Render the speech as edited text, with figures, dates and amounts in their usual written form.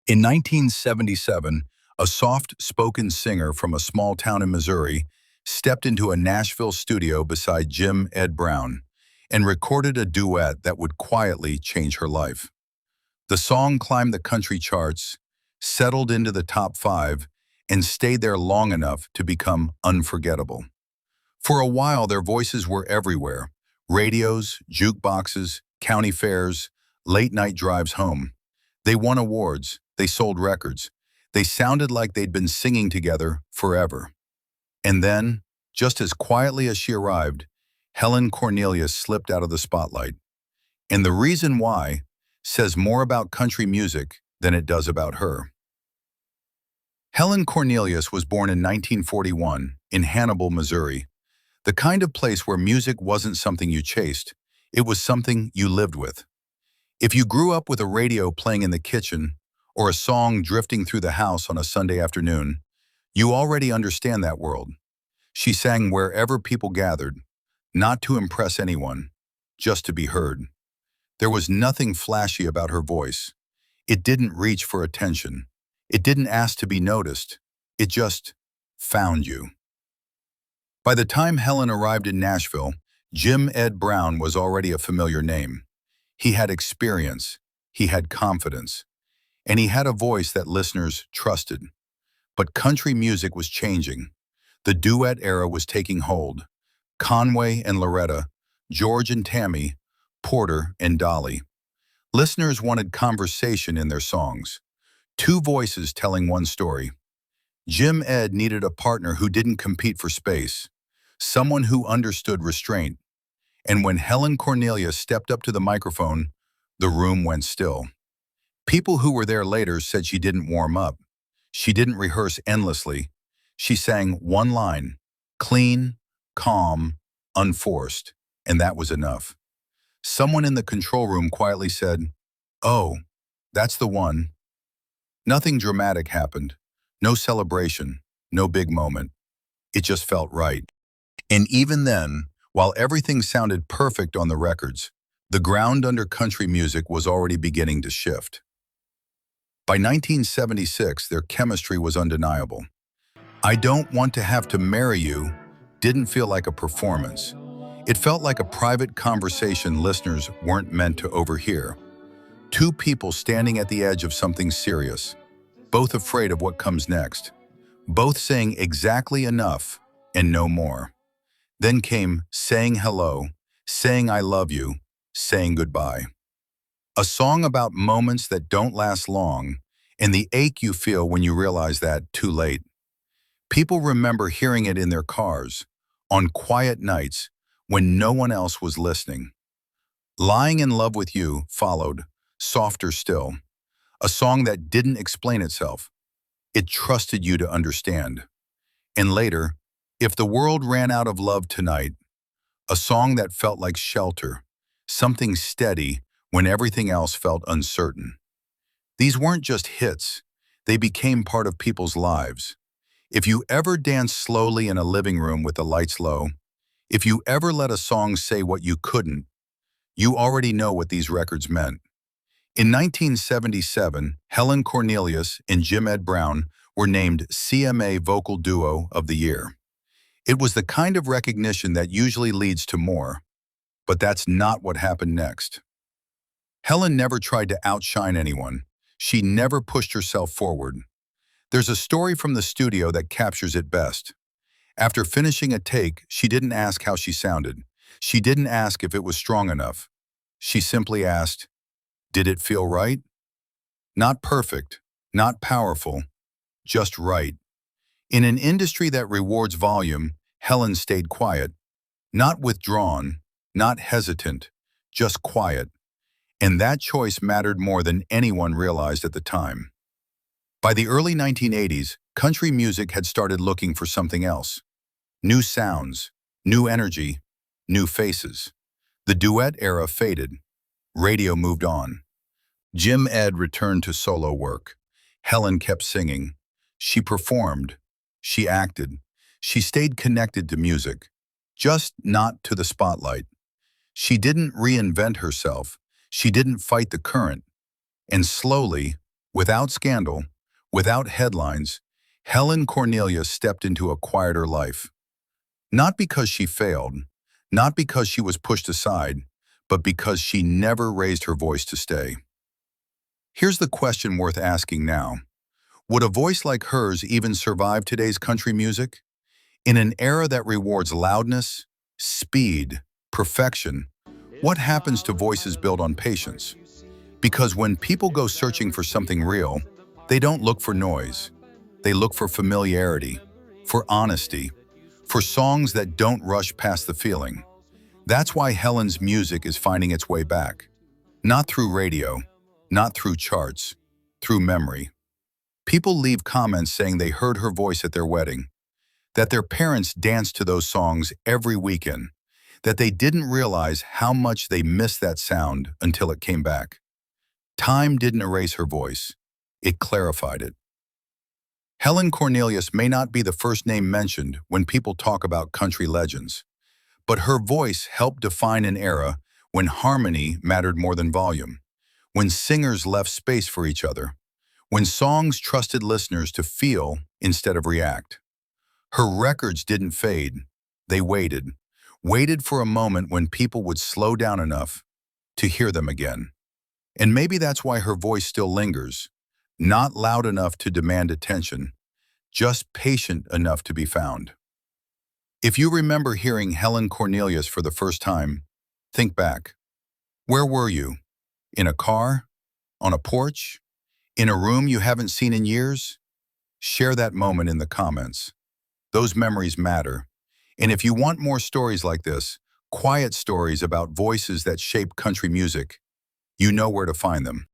In 1977, a soft-spoken singer from a small town in Missouri stepped into a Nashville studio beside Jim Ed Brown and recorded a duet that would quietly change her life. The song climbed the country charts, settled into the top 5, and stayed there long enough to become unforgettable. For a while, their voices were everywhere: radios, jukeboxes, county fairs, late-night drives home. They won awards, they sold records, they sounded like they'd been singing together forever. And then, just as quietly as she arrived, Helen Cornelius slipped out of the spotlight. And the reason why says more about country music than it does about her. Helen Cornelius was born in 1941 in Hannibal, Missouri, the kind of place where music wasn't something you chased, it was something you lived with. If you grew up with a radio playing in the kitchen or a song drifting through the house on a Sunday afternoon, you already understand that world. She sang wherever people gathered, not to impress anyone, just to be heard. There was nothing flashy about her voice. It didn't reach for attention. It didn't ask to be noticed. It just found you. By the time Helen arrived in Nashville, Jim Ed Brown was already a familiar name. He had experience, he had confidence, and he had a voice that listeners trusted. But country music was changing. The duet era was taking hold. Conway and Loretta, George and Tammy, Porter and Dolly. Listeners wanted conversation in their songs. Two voices telling one story. Jim Ed needed a partner who didn't compete for space, someone who understood restraint. And when Helen Cornelius stepped up to the microphone, the room went still. People who were there later said she didn't warm up. She didn't rehearse endlessly. She sang one line, clean, calm, unforced, and that was enough. Someone in the control room quietly said, "Oh, that's the one." Nothing dramatic happened. No celebration, no big moment. It just felt right. And even then, while everything sounded perfect on the records, the ground under country music was already beginning to shift. By 1976, their chemistry was undeniable. "I Don't Want to Have to Marry You" didn't feel like a performance. It felt like a private conversation listeners weren't meant to overhear. Two people standing at the edge of something serious, both afraid of what comes next, both saying exactly enough and no more. Then came Saying Hello, Saying I Love You, Saying Goodbye. A song about moments that don't last long and the ache you feel when you realize that too late. People remember hearing it in their cars, on quiet nights when no one else was listening. Lying in Love with You followed, softer still, a song that didn't explain itself. It trusted you to understand. And later, If the World Ran Out of Love Tonight, a song that felt like shelter, something steady when everything else felt uncertain. These weren't just hits, they became part of people's lives. If you ever danced slowly in a living room with the lights low, if you ever let a song say what you couldn't, you already know what these records meant. In 1977, Helen Cornelius and Jim Ed Brown were named CMA Vocal Duo of the Year. It was the kind of recognition that usually leads to more, but that's not what happened next. Helen never tried to outshine anyone. She never pushed herself forward. There's a story from the studio that captures it best. After finishing a take, she didn't ask how she sounded. She didn't ask if it was strong enough. She simply asked, "Did it feel right?" Not perfect, not powerful, just right. In an industry that rewards volume, Helen stayed quiet, not withdrawn, not hesitant, just quiet. And that choice mattered more than anyone realized at the time. By the early 1980s, country music had started looking for something else. New sounds, new energy, new faces. The duet era faded. Radio moved on. Jim Ed returned to solo work. Helen kept singing. She performed. She acted. She stayed connected to music, just not to the spotlight. She didn't reinvent herself. She didn't fight the current. And slowly, Without scandal, without headlines, Helen Cornelius stepped into a quieter life. Not because she failed, not because she was pushed aside, but because she never raised her voice to stay. Here's the question worth asking now. Would a voice like hers even survive today's country music? In an era that rewards loudness, speed, perfection, what happens to voices built on patience? Because when people go searching for something real, they don't look for noise. They look for familiarity, for honesty, for songs that don't rush past the feeling. That's why Helen's music is finding its way back. Not through radio, not through charts, through memory. People leave comments saying they heard her voice at their wedding, that their parents danced to those songs every weekend, that they didn't realize how much they missed that sound until it came back. Time didn't erase her voice. It clarified it. Helen Cornelius may not be the first name mentioned when people talk about country legends, but her voice helped define an era when harmony mattered more than volume, when singers left space for each other, when songs trusted listeners to feel instead of react. Her records didn't fade. They waited for a moment when people would slow down enough to hear them again. And maybe that's why her voice still lingers, not loud enough to demand attention, just patient enough to be found. If you remember hearing Helen Cornelius for the first time, think back. Where were you? In a car? On a porch? In a room you haven't seen in years? Share that moment in the comments. Those memories matter. And if you want more stories like this, quiet stories about voices that shape country music, you know where to find them.